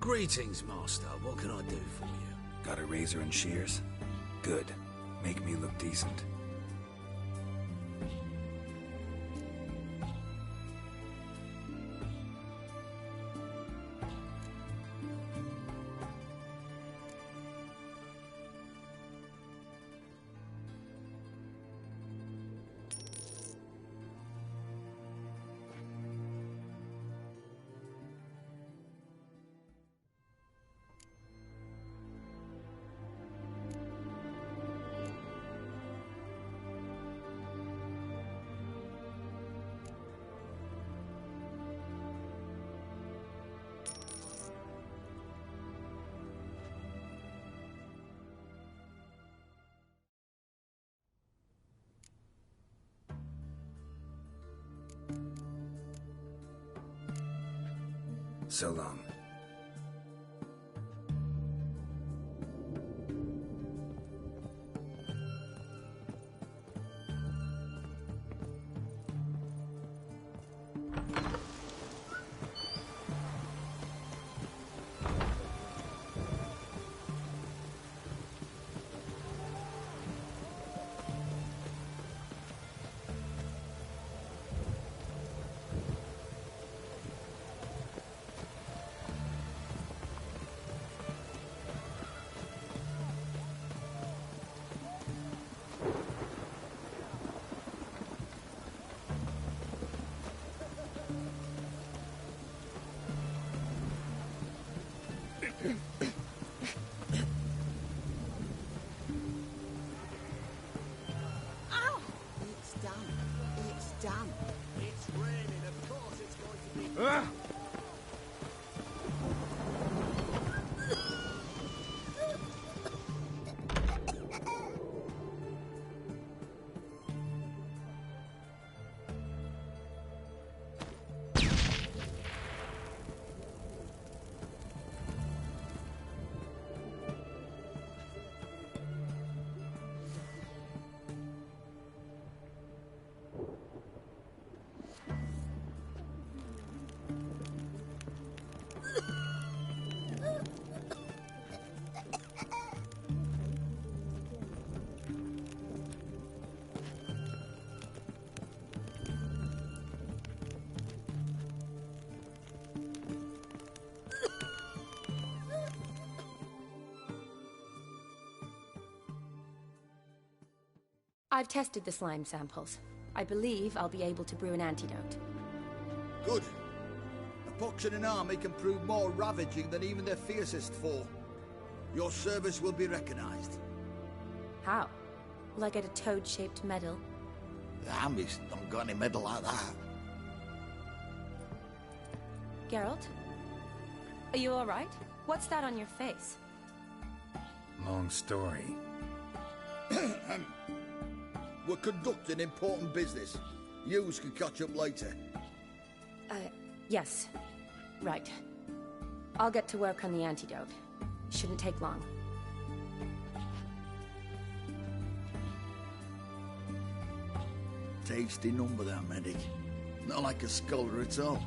Greetings, Master. What can I do for you? Got a razor and shears? Good. Make me look decent. So long. I've tested the slime samples. I believe I'll be able to brew an antidote. Good. A pox in an army can prove more ravaging than even their fiercest foe. Your service will be recognized. How? Will I get a toad-shaped medal? The army's not got any medal like that. Geralt? Are you alright? What's that on your face? Long story. We're conducting important business. Yous can catch up later. Yes. Right. I'll get to work on the antidote. Shouldn't take long. Tasty number, that medic. Not like a scholar at all.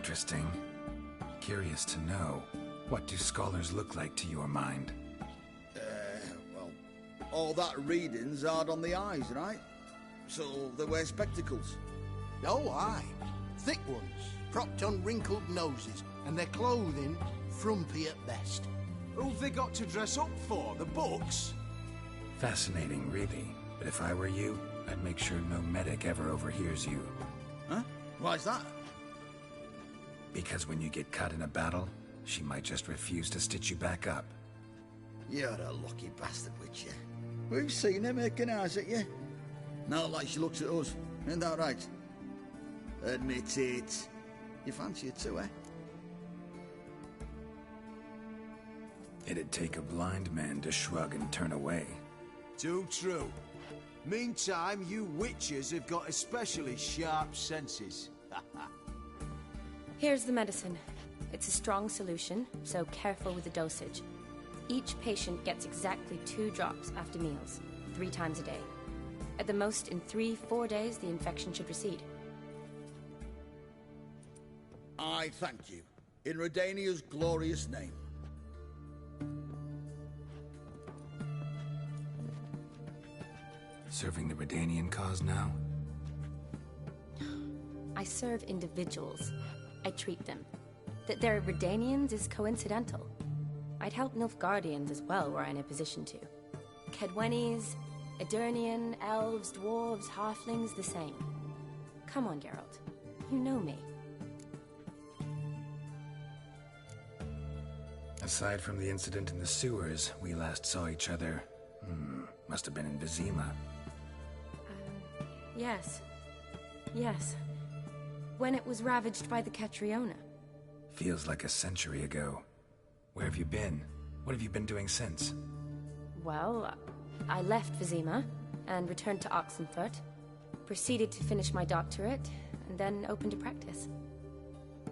Interesting. Curious to know, what do scholars look like to your mind? Well, all that reading's hard on the eyes, right? So they wear spectacles. Oh, aye. Thick ones, propped on wrinkled noses, and their clothing frumpy at best. Who've they got to dress up for? The books? Fascinating, really. But if I were you, I'd make sure no medic ever overhears you. Huh? Why's that? Because when you get cut in a battle, she might just refuse to stitch you back up. You're a lucky bastard, Witcher. We've seen her making eyes at you. Not like she looks at us. Isn't that right? Admit it. You fancy it too, eh? It'd take a blind man to shrug and turn away. Too true. Meantime, you witches have got especially sharp senses. Here's the medicine. It's a strong solution, so careful with the dosage. Each patient gets exactly 2 drops after meals, 3 times a day. At the most, in 3-4 days, the infection should recede. I thank you. In Redania's glorious name. Serving the Redanian cause now? I serve individuals. I treat them. That they're Redanians is coincidental. I'd help Nilfgaardians as well were I in a position to. Kedwenis, Edirnian, elves, dwarves, halflings, the same. Come on, Geralt. You know me. Aside from the incident in the sewers, we last saw each other... must have been in Vizima. Yes. Yes. When it was ravaged by the Catriona. Feels like a century ago. Where have you been? What have you been doing since? Well, I left Vizima and returned to Oxenfurt, proceeded to finish my doctorate, and then opened a practice.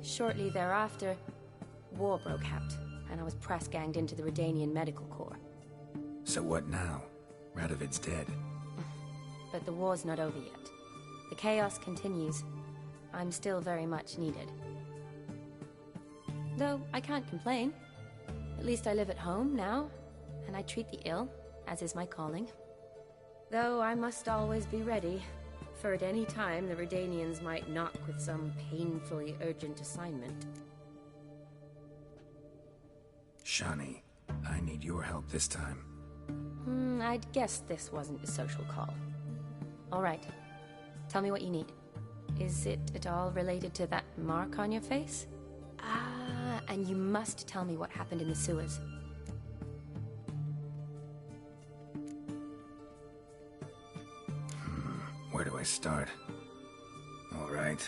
Shortly thereafter, war broke out, and I was press-ganged into the Redanian Medical Corps. So what now? Radovid's dead. But the war's not over yet. The chaos continues. I'm still very much needed. Though I can't complain. At least I live at home now, and I treat the ill, as is my calling. Though I must always be ready, for at any time the Redanians might knock with some painfully urgent assignment. Shani, I need your help this time. I'd guessed this wasn't a social call. All right. Tell me what you need. Is it at all related to that mark on your face? Ah, and you must tell me what happened in the sewers. Where do I start? All right.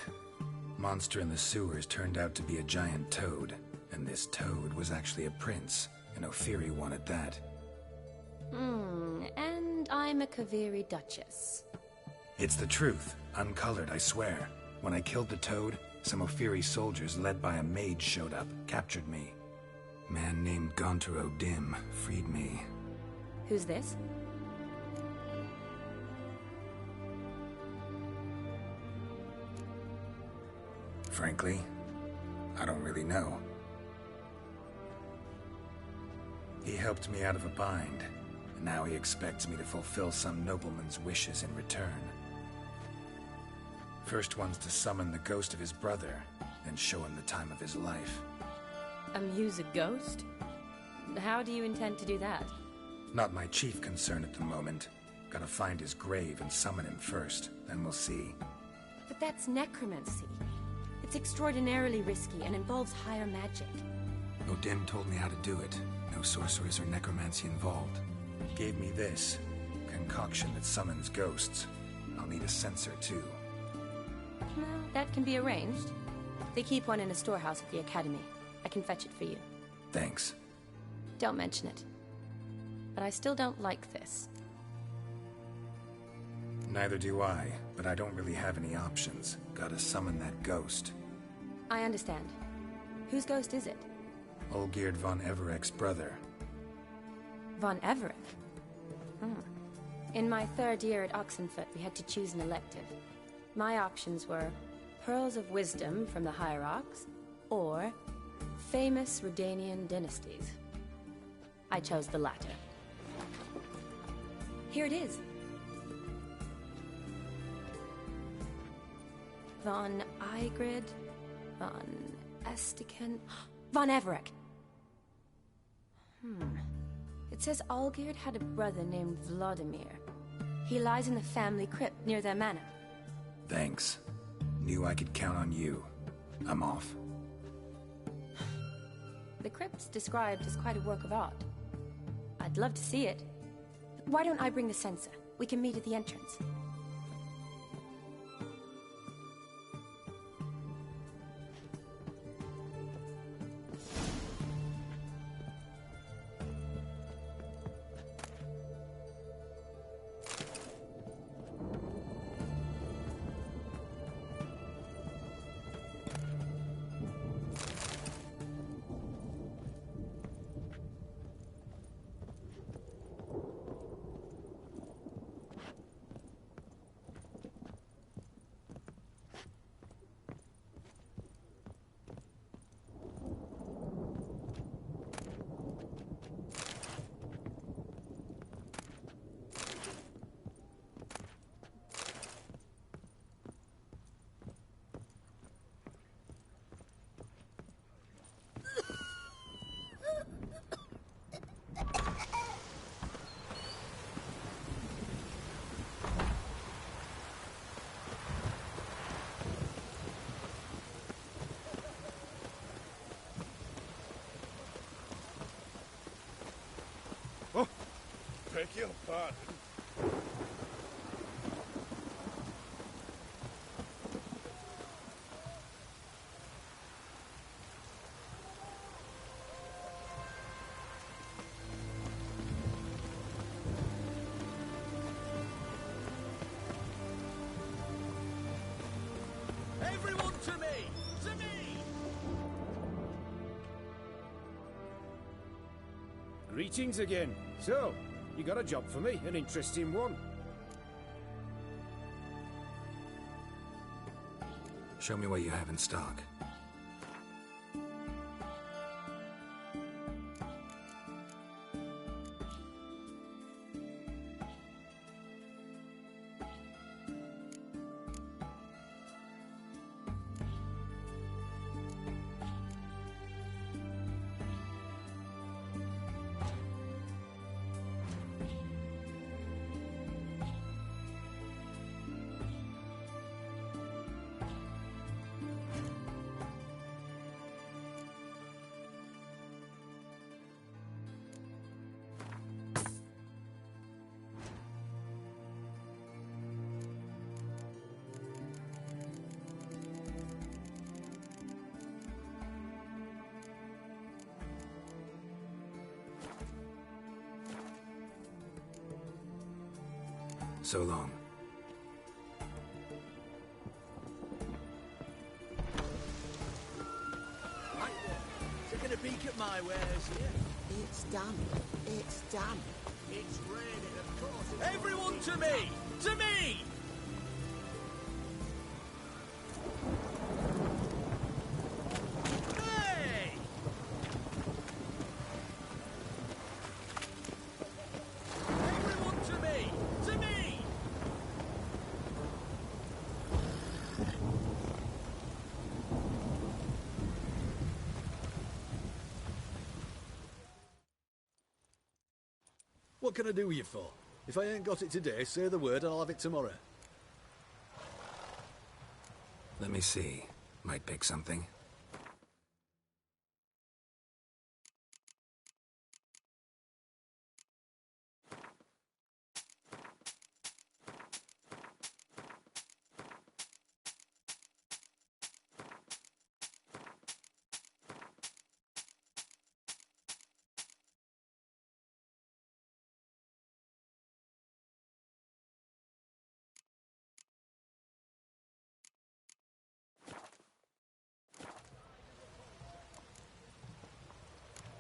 Monster in the sewers turned out to be a giant toad, and this toad was actually a prince, and Ophiri wanted that. And I'm a Kaviri Duchess. It's the truth. Uncolored, I swear. When I killed the toad, some Ophiri soldiers led by a mage showed up, captured me. Man named Gontaro Dim freed me. Who's this? Frankly, I don't really know. He helped me out of a bind, and now he expects me to fulfill some nobleman's wishes in return. First one's to summon the ghost of his brother, then show him the time of his life. Amuse a ghost? How do you intend to do that? Not my chief concern at the moment. Gotta find his grave and summon him first, then we'll see. But that's necromancy. It's extraordinarily risky and involves higher magic. Odim told me how to do it. No sorcerers or necromancy involved. Gave me this concoction that summons ghosts. I'll need a censer too. Well, that can be arranged. They keep one in a storehouse at the academy. I can fetch it for you. Thanks. Don't mention it. But I still don't like this. Neither do I, but I don't really have any options. Gotta summon that ghost. I understand. Whose ghost is it? Olgierd von Everek's brother. Von Everett? In my 3rd year at Oxenfurt, we had to choose an elective. My options were Pearls of Wisdom from the Hierarchs, or famous Redanian dynasties. I chose the latter. Here it is. Von Igrid, Von Estiken, Von Everett. It says Olgierd had a brother named Vladimir. He lies in the family crypt near their manor. Thanks. Knew I could count on you. I'm off. The crypt's described as quite a work of art. I'd love to see it. Why don't I bring the censer? We can meet at the entrance. Beg your pardon. Everyone to me! To me! Greetings again. So, you got a job for me, an interesting one. Show me what you have in stock. So long. Taking a peek at my wares here. It's done. It's done. It's raining, of course. Everyone to me! To me! Hey! Everyone to me! To me! What can I do you for? If I ain't got it today, say the word and I'll have it tomorrow. Let me see. Might pick something.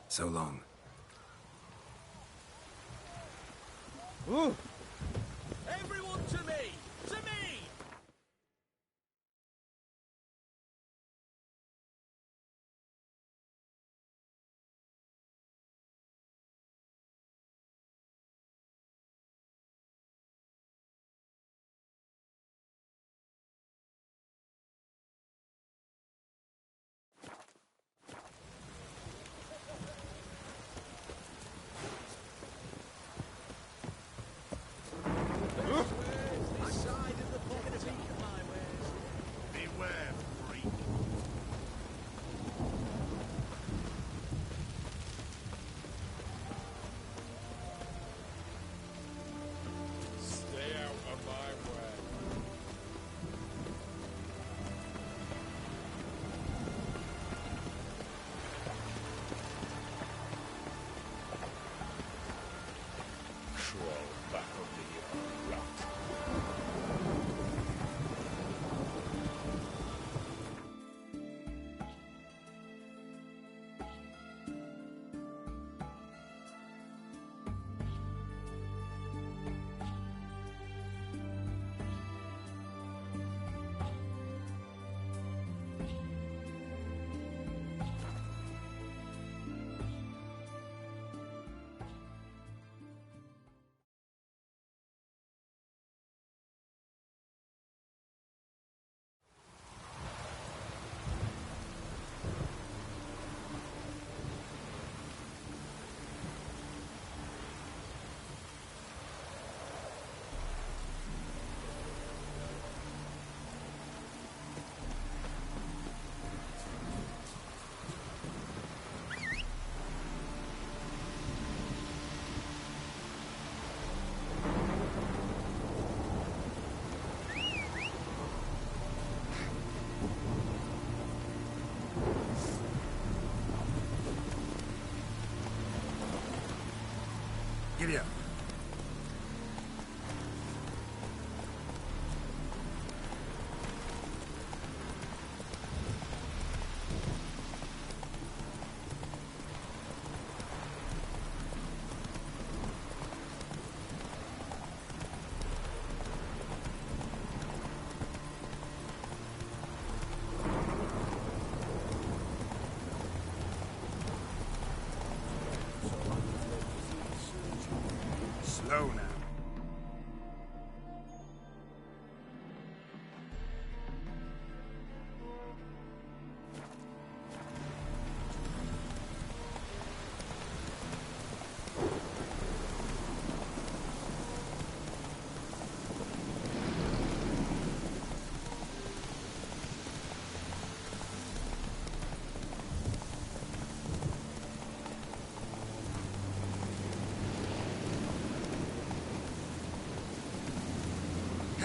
So long. Ooh. Everyone to me! To me!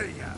Hey-ya!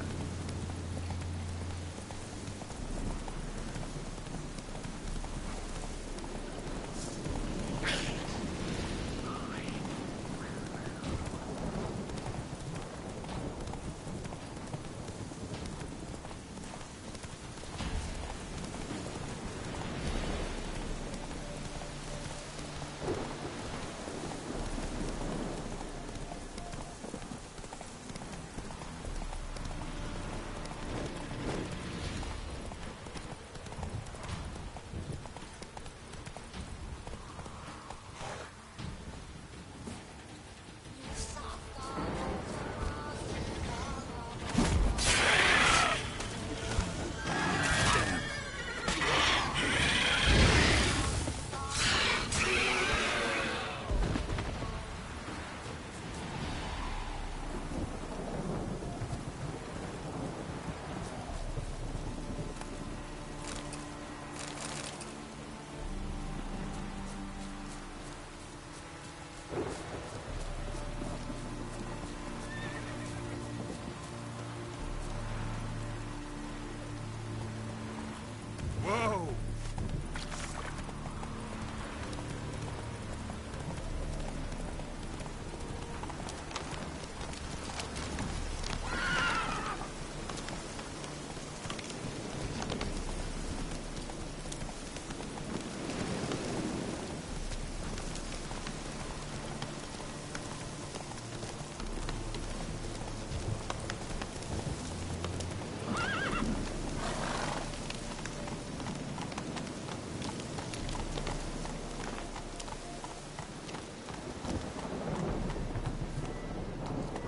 Whoa!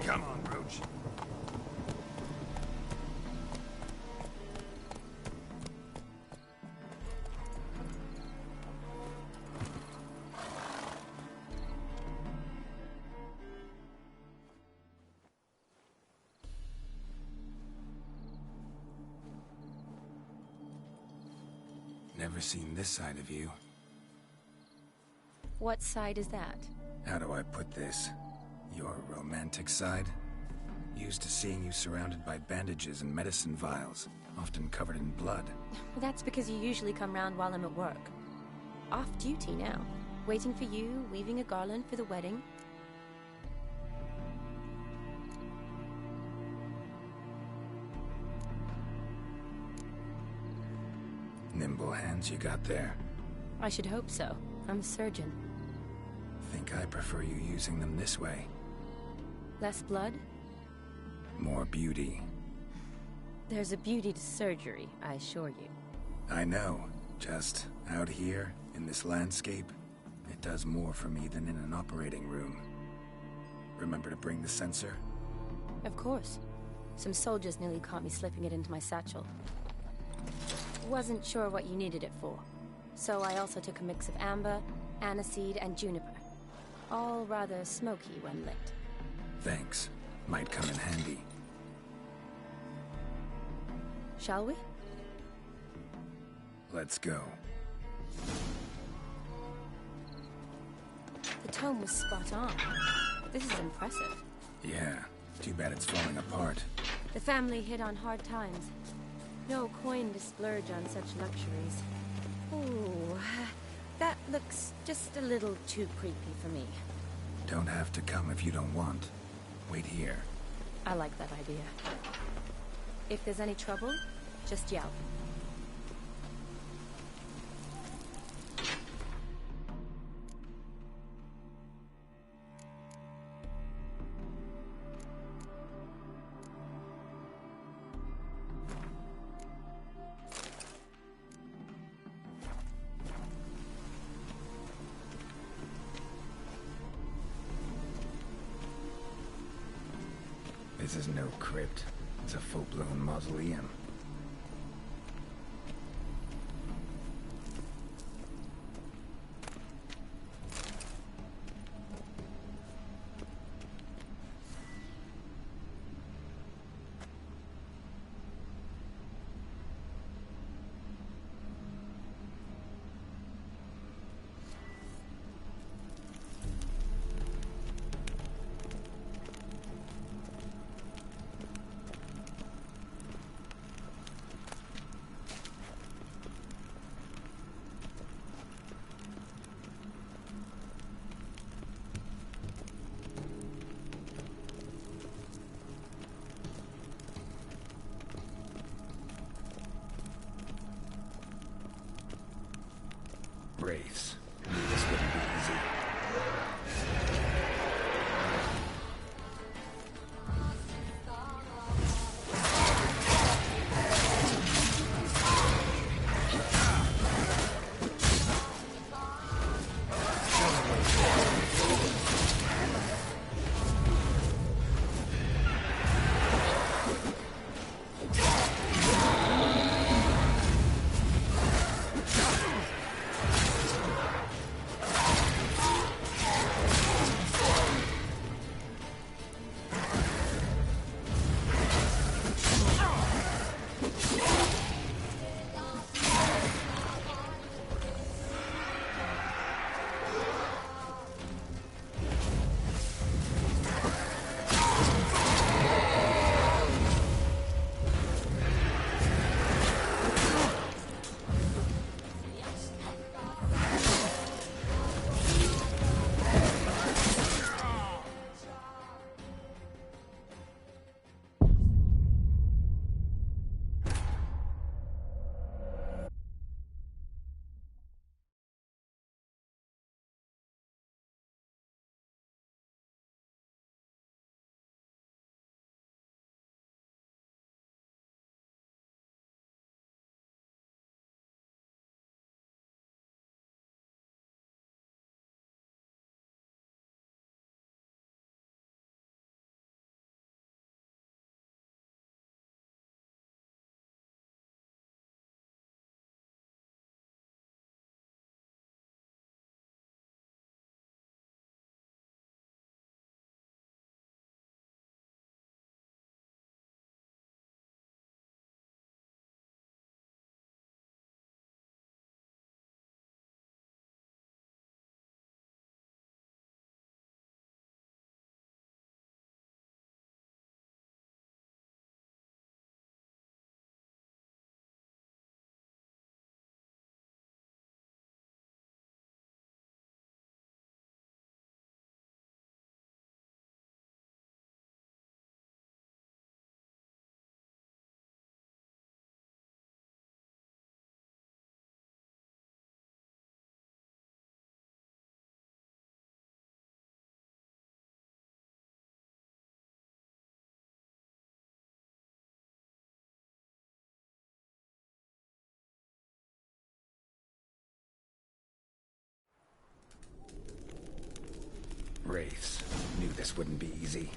Come on, Roach. Never seen this side of you. What side is that? How do I put this? Your romantic side? Used to seeing you surrounded by bandages and medicine vials, often covered in blood. Well, that's because you usually come round while I'm at work. Off duty now. Waiting for you, weaving a garland for the wedding. Nimble hands you got there. I should hope so. I'm a surgeon. Think I prefer you using them this way. Less blood? More beauty. There's a beauty to surgery, I assure you. I know. Just out here, in this landscape, it does more for me than in an operating room. Remember to bring the sensor? Of course. Some soldiers nearly caught me slipping it into my satchel. Wasn't sure what you needed it for. So I also took a mix of amber, aniseed, and juniper. All rather smoky when lit. Thanks. Might come in handy. Shall we? Let's go. The tome was spot on. This is impressive. Yeah. Too bad it's falling apart. The family hit on hard times. No coin to splurge on such luxuries. Ooh, that looks just a little too creepy for me. Don't have to come if you don't want. Wait here. I like that idea. If there's any trouble, just yell. This is no crypt. It's a full-blown mausoleum. Wraiths. Knew this wouldn't be easy. Wraiths. Knew this wouldn't be easy.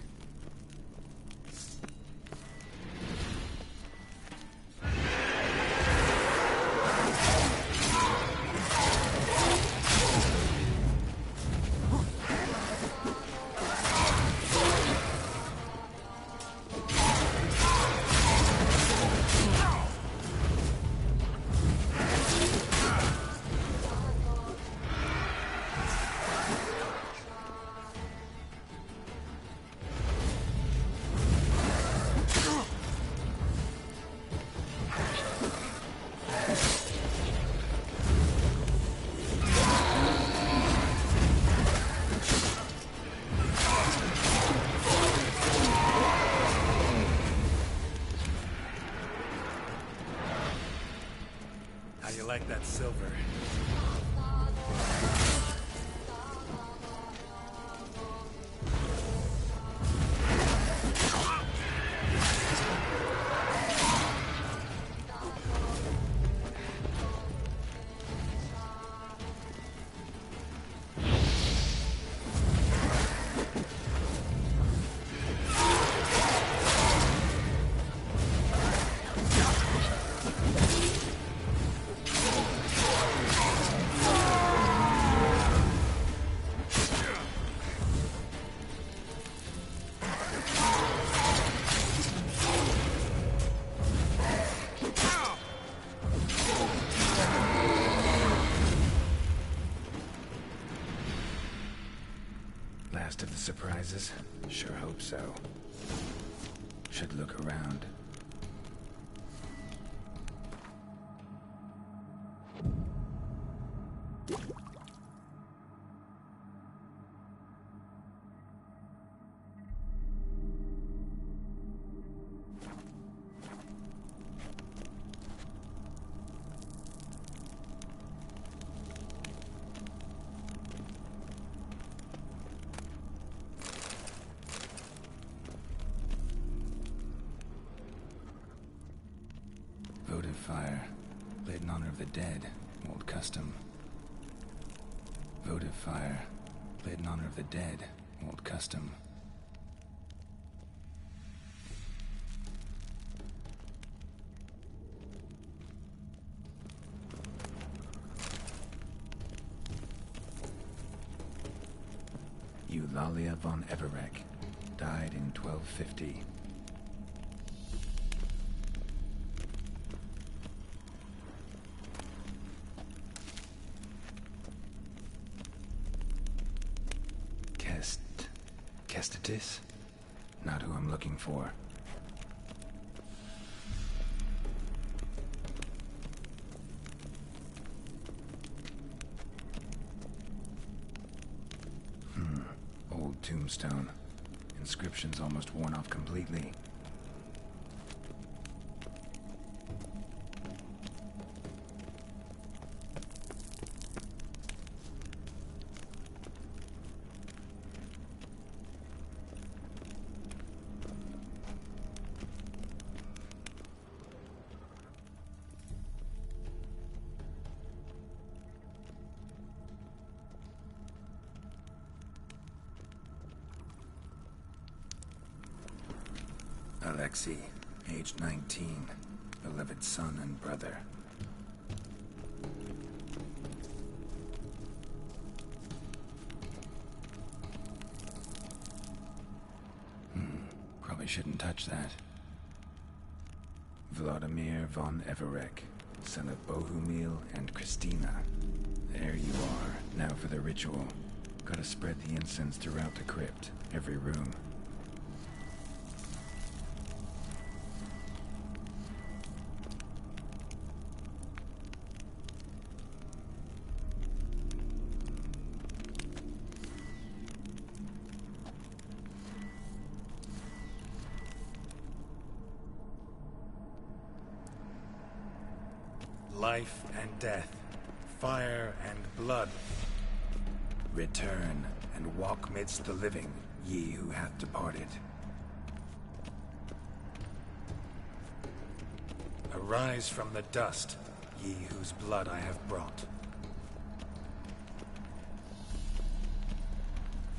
How you like that silver? Last of the surprises? Sure hope so. Should look around. fire, lit in honor of the dead, old custom. Votive fire, lit in honor of the dead, old custom. Eulalia von Everek, died in 1250. Kestatis? Not who I'm looking for. Old tombstone. Inscription's almost worn off completely. Alexei, age 19, beloved son and brother. Probably shouldn't touch that. Vladimir von Everek, son of Bohumil and Christina. There you are, now for the ritual. Gotta spread the incense throughout the crypt, every room. Life and death, fire and blood. Return and walk midst the living, ye who hath departed. Arise from the dust, ye whose blood I have brought.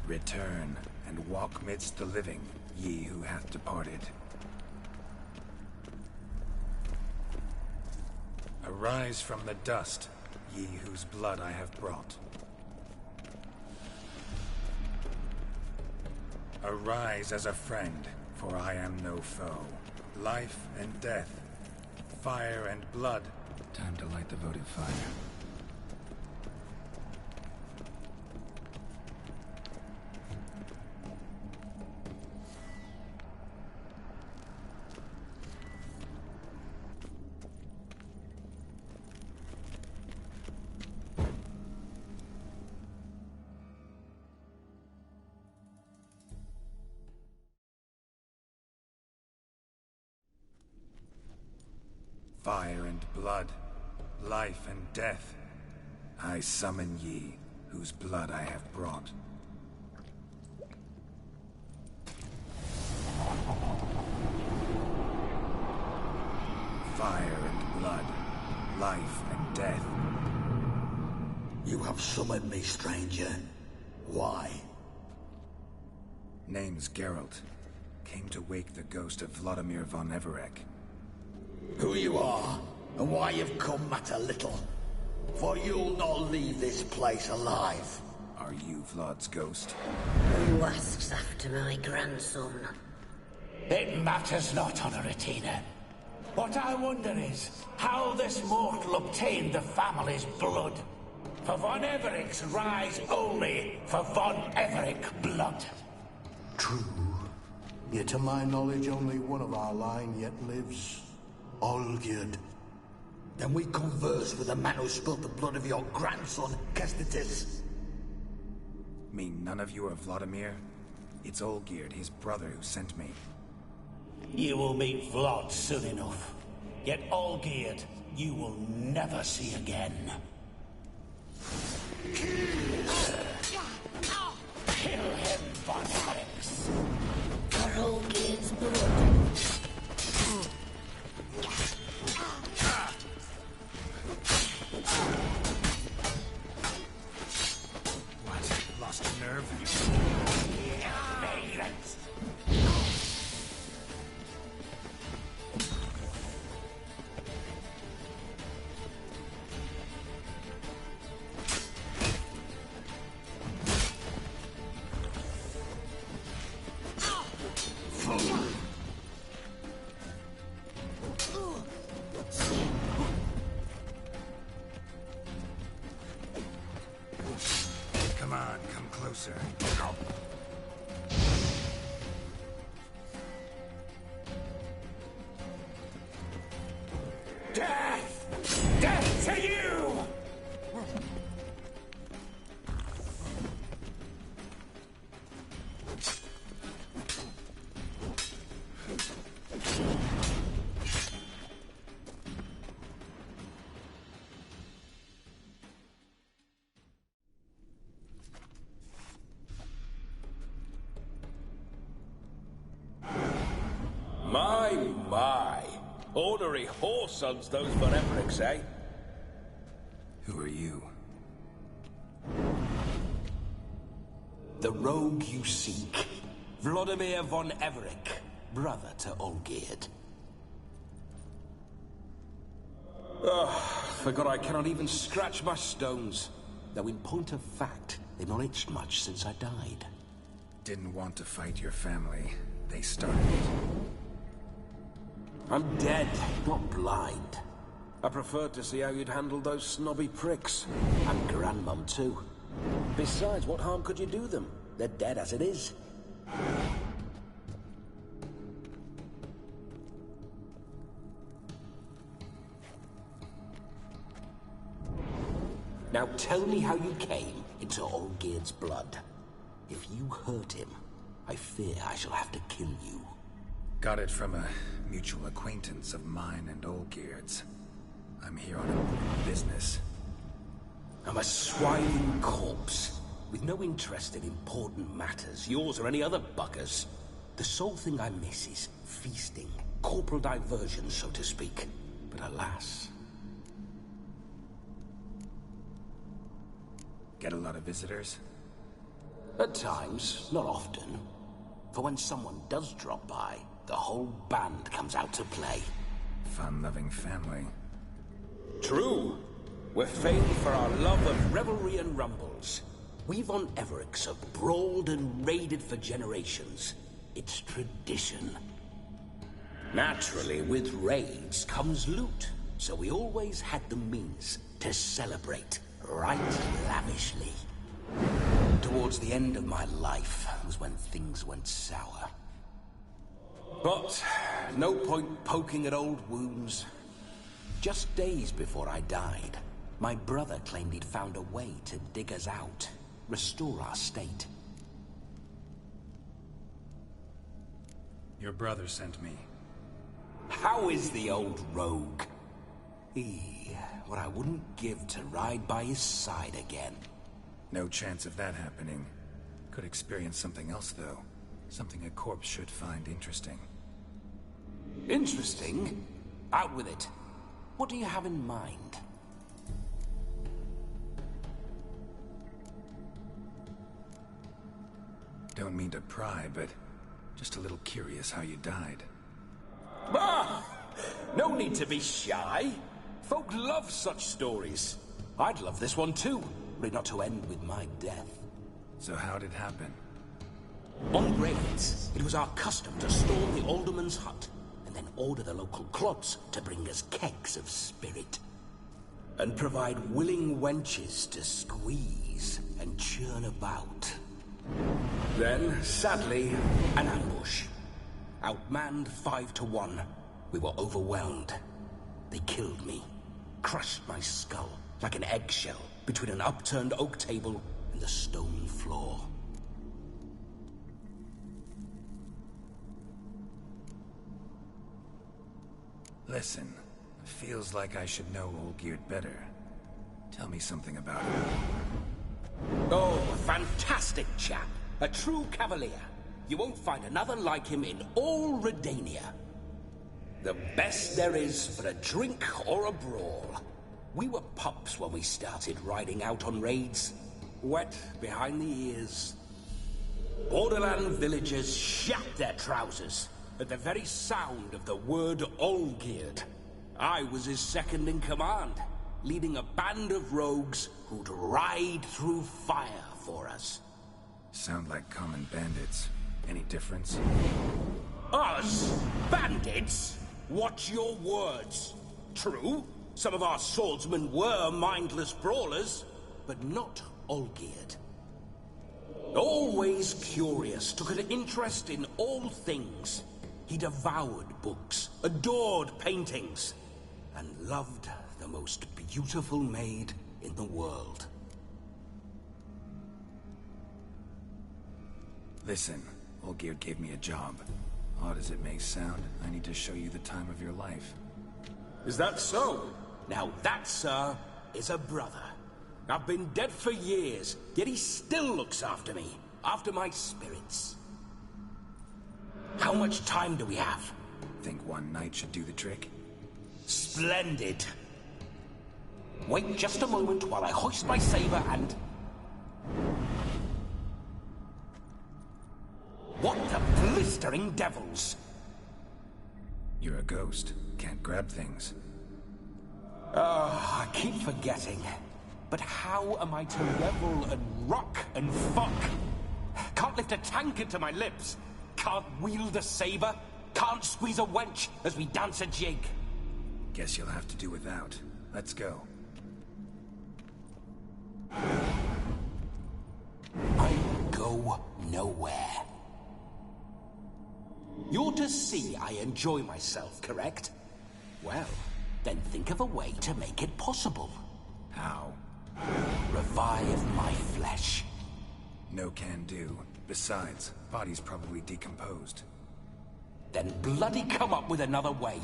Return and walk midst the living, ye who hath departed. Arise from the dust, ye whose blood I have brought. Arise as a friend, for I am no foe. Life and death, fire and blood. Time to light the votive fire. Fire and blood, life and death, I summon ye, whose blood I have brought. Fire and blood, life and death. You have summoned me, stranger. Why? Name's Geralt. Came to wake the ghost of Vladimir von Everek. Who you are, and why you've come matter little. For you'll not leave this place alive. Are you Vlad's ghost? Who asks after my grandson? It matters not, Honoratina. What I wonder is how this mortal obtained the family's blood. For von Everek's rise only for von Everek blood. True. Yet to my knowledge, only one of our line yet lives. Olgierd. Then we converse with the man who spilled the blood of your grandson, Kestatis. Mean none of you are Vladimir? It's Olgierd, his brother, who sent me. You will meet Vlad soon enough. Yet Olgierd, you will never see again. Kill him, von Evereks. For Olgierd's blood. my. Ornery whoresons those von Evericks, eh? Who are you? The rogue you seek. Vladimir von Everec, brother to Olgierd. Forgot I cannot even scratch my stones. Though in point of fact, they've not itched much since I died. Didn't want to fight your family. They started it. I'm dead, not blind. I preferred to see how you'd handle those snobby pricks. And Grandmum, too. Besides, what harm could you do them? They're dead as it is. Now tell me how you came into Olgierd's blood. If you hurt him, I fear I shall have to kill you. Got it from a mutual acquaintance of mine and Olgierd's. I'm here on important business. I'm a swine corpse, with no interest in important matters, yours or any other buggers. The sole thing I miss is feasting, corporal diversion, so to speak. But alas... Get a lot of visitors? At times, not often. For when someone does drop by, the whole band comes out to play. Fun-loving family. True. We're famed for our love of revelry and rumbles. We von Evericks have brawled and raided for generations. It's tradition. Naturally, with raids comes loot, so we always had the means to celebrate right lavishly. Towards the end of my life was when things went sour. But no point poking at old wounds. Just days before I died, my brother claimed he'd found a way to dig us out, restore our state. Your brother sent me. How is the old rogue? What I wouldn't give to ride by his side again. No chance of that happening. Could experience something else, though. Something a corpse should find interesting. Interesting? Out with it. What do you have in mind? Don't mean to pry, but just a little curious how you died. Ah! No need to be shy. Folk love such stories. I'd love this one too, but not to end with my death. So how'd it happen? On raids, it was our custom to storm the alderman's hut, and then order the local clods to bring us kegs of spirit. And provide willing wenches to squeeze and churn about. Then, sadly, an ambush. Outmanned 5 to 1, we were overwhelmed. They killed me, crushed my skull like an eggshell between an upturned oak table and the stone floor. Listen, feels like I should know Olgierd better. Tell me something about him. Oh, a fantastic chap. A true cavalier. You won't find another like him in all Redania. The best there is for a drink or a brawl. We were pups when we started riding out on raids. Wet behind the ears. Borderland villagers shat their trousers at the very sound of the word Olgierd. I was his second in command, leading a band of rogues who'd ride through fire for us. Sound like common bandits. Any difference? Us? Bandits? Watch your words. True, some of our swordsmen were mindless brawlers, but not Olgierd. Always curious, took an interest in all things. He devoured books, adored paintings, and loved the most beautiful maid in the world. Listen, Olgierd gave me a job. Odd as it may sound, I need to show you the time of your life. Is that so? Now that, sir, is a brother. I've been dead for years, yet he still looks after me, after my spirits. How much time do we have? think one night should do the trick? Splendid. Wait just a moment while I hoist my saber and... What the blistering devils? You're a ghost. Can't grab things. I keep forgetting. But how am I to revel and rock and fuck? Can't lift a tankard to my lips. Can't wield a saber. Can't squeeze a wench as we dance a jig. Guess you'll have to do without. Let's go. I go nowhere. You're to see I enjoy myself, correct? Well, then think of a way to make it possible. How? Revive my flesh. No can do. Besides, body's probably decomposed. Then bloody come up with another way.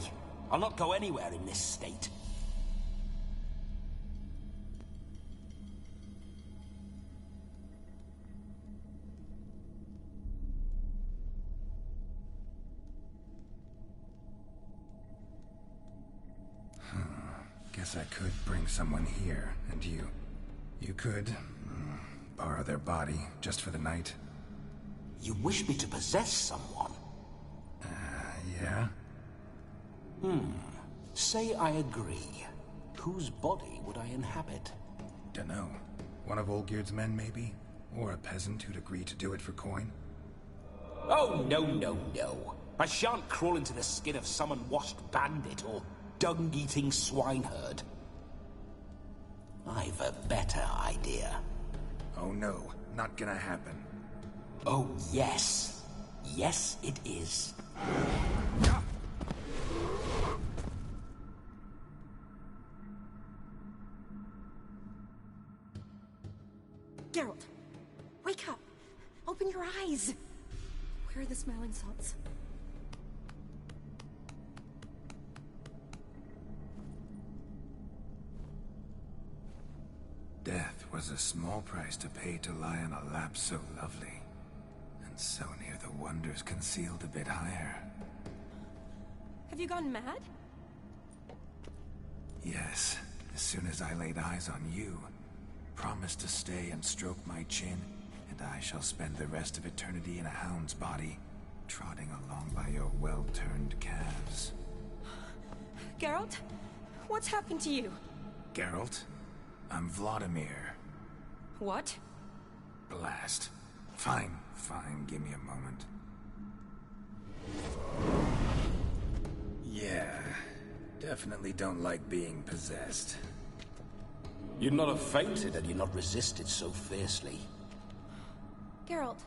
I'll not go anywhere in this state. Guess I could bring someone here, and you could borrow their body just for the night. You wish me to possess someone? Yeah? Say I agree. Whose body would I inhabit? Dunno. One of Olgierd's men, maybe? Or a peasant who'd agree to do it for coin? Oh, no. I shan't crawl into the skin of some unwashed bandit or dung-eating swineherd. I've a better idea. Oh no, not gonna happen. Oh, yes. Yes, it is. Geralt, wake up! Open your eyes! Where are the smelling salts? Death was a small price to pay to lie on a lap so lovely, and so near the wonders concealed a bit higher. Have you gone mad? Yes, as soon as I laid eyes on you, promise to stay and stroke my chin, and I shall spend the rest of eternity in a hound's body, trotting along by your well-turned calves. Geralt? What's happened to you? Geralt? I'm Vladimir. What? Blast. Fine, give me a moment. Yeah, definitely don't like being possessed. You'd not have fainted had you not resisted so fiercely. Geralt,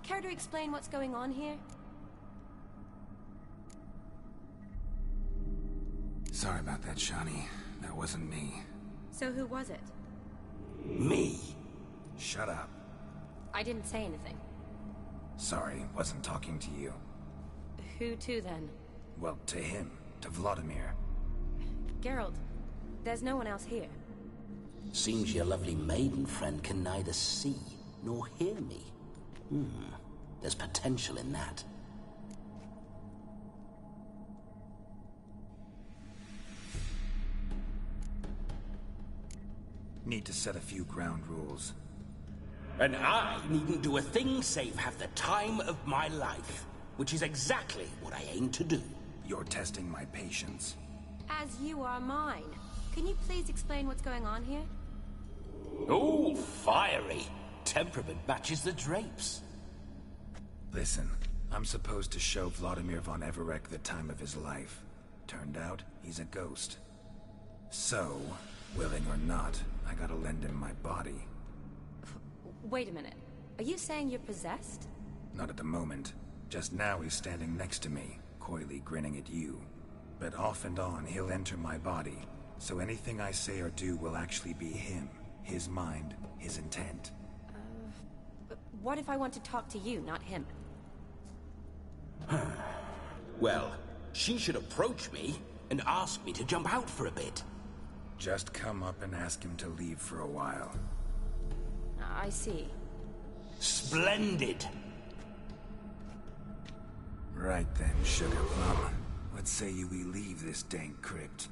care to explain what's going on here? Sorry about that, Shani. That wasn't me. So who was it? Me. Shut up. I didn't say anything. Sorry, wasn't talking to you. Who to, then? Well, to him. To Vladimir. Geralt, there's no one else here. Seems your lovely maiden friend can neither see nor hear me. There's potential in that. Need to set a few ground rules. And I needn't do a thing save have the time of my life, which is exactly what I aim to do. You're testing my patience. As you are mine. Can you please explain what's going on here? Oh, fiery. Temperament matches the drapes. Listen, I'm supposed to show Vladimir von Everec the time of his life. Turned out, he's a ghost. So, willing or not, I gotta lend him my body. Wait a minute. Are you saying you're possessed? Not at the moment. Just now he's standing next to me, coyly grinning at you. But off and on, he'll enter my body. So anything I say or do will actually be him. His mind, his intent. What if I want to talk to you, not him? Well, she should approach me and ask me to jump out for a bit. Just come up and ask him to leave for a while. I see. Splendid! Right then, sugar plum. What say we leave this dank crypt?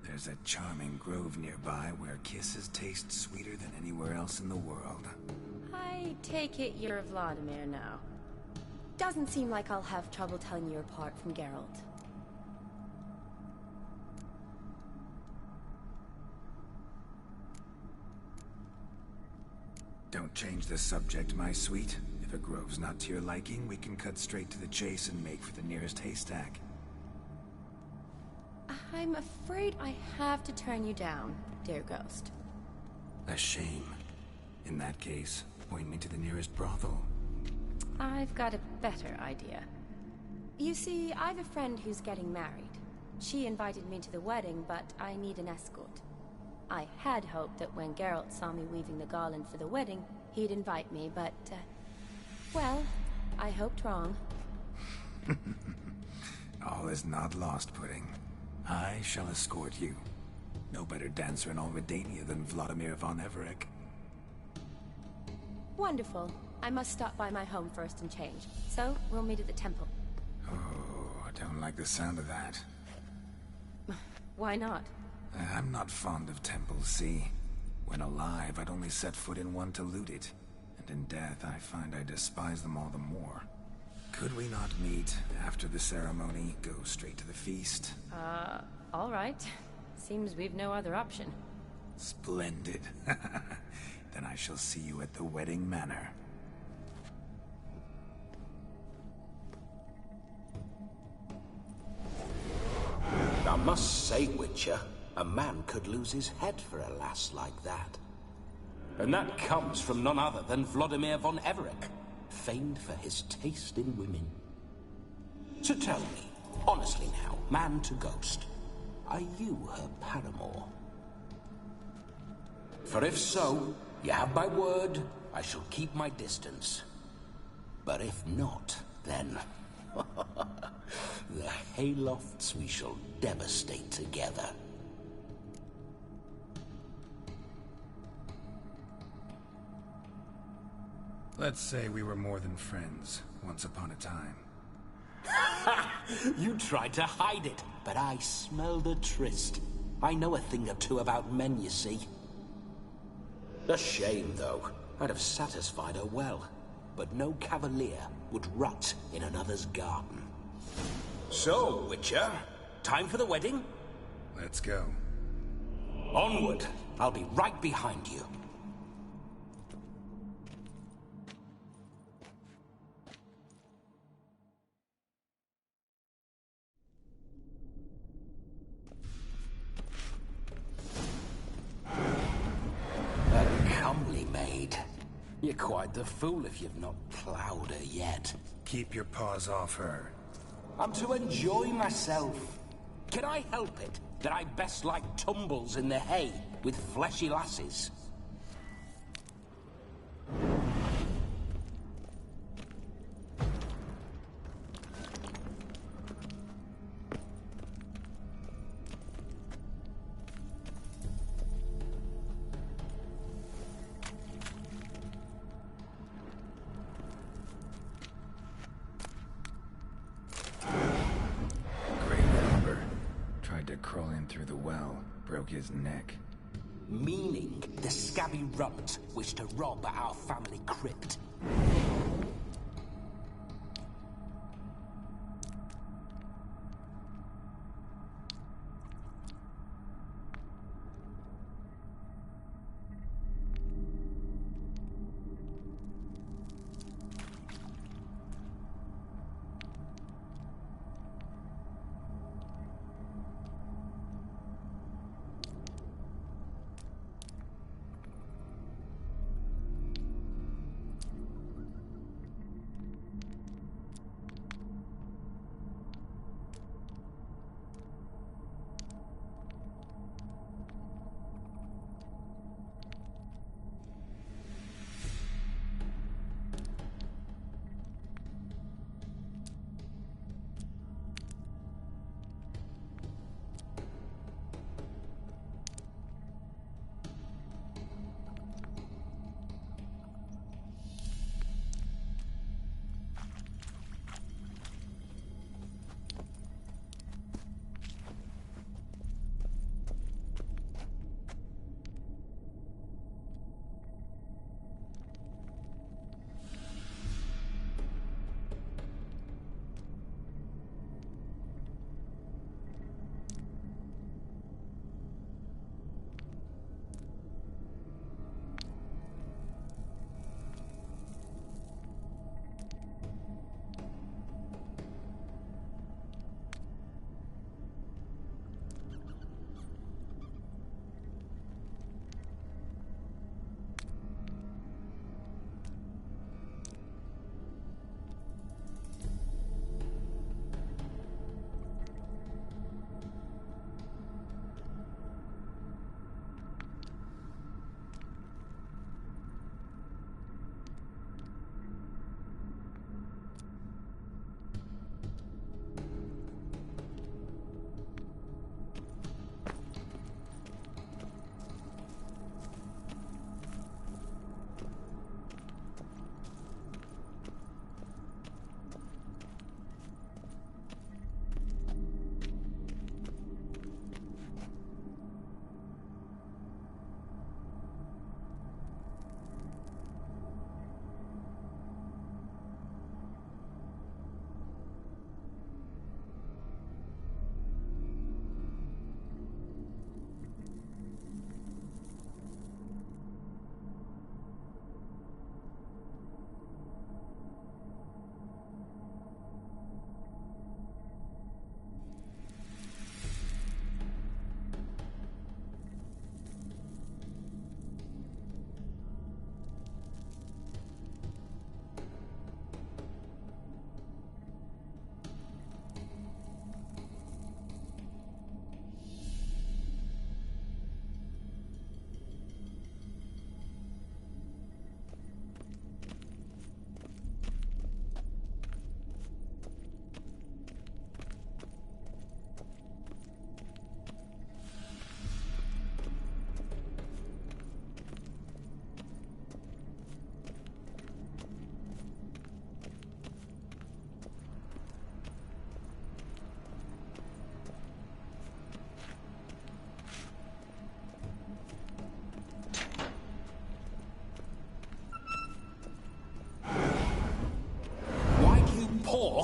There's a charming grove nearby where kisses taste sweeter than anywhere else in the world. I take it you're Vladimir now. Doesn't seem like I'll have trouble telling you apart from Geralt. Don't change the subject, my sweet. If a grove's not to your liking, we can cut straight to the chase and make for the nearest haystack. I'm afraid I have to turn you down, dear ghost. A shame. In that case, point me to the nearest brothel. I've got a better idea. You see, I've a friend who's getting married. She invited me to the wedding, but I need an escort. I had hoped that when Geralt saw me weaving the garland for the wedding, he'd invite me, but, well, I hoped wrong. All is not lost, Pudding. I shall escort you. No better dancer in all Redania than Vladimir von Everec. Wonderful. I must stop by my home first and change, so we'll meet at the temple. Oh, I don't like the sound of that. Why not? I'm not fond of temples, see? When alive, I'd only set foot in one to loot it. And in death, I find I despise them all the more. Could we not meet after the ceremony, go straight to the feast? All right. Seems we've no other option. Splendid. Then I shall see you at the wedding manor. I must say, Witcher, a man could lose his head for a lass like that. And that comes from none other than Vladimir von Everec, famed for his taste in women. So tell me, honestly now, man to ghost, are you her paramour? For if so, you have my word, I shall keep my distance. But if not, then... the haylofts we shall devastate together. Let's say we were more than friends, once upon a time. You tried to hide it, but I smelled a tryst. I know a thing or two about men, you see. A shame, though. I'd have satisfied her well. But no cavalier would rot in another's garden. So, Witcher, time for the wedding? Let's go. Onward! I'll be right behind you. A comely maid. You're quite the fool if you've not ploughed her yet. Keep your paws off her. I'm to enjoy myself. Can I help it that I best like tumbles in the hay with fleshy lasses? Crawl in through the well, broke his neck. Meaning the scabby runt wished to rob our family crypt.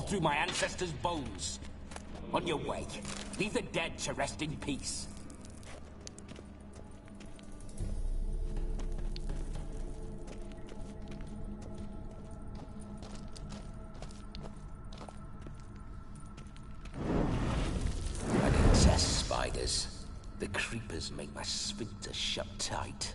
through my ancestors' bones. On your way. Leave the dead to rest in peace. I detest spiders. The creepers make my sphincter shut tight.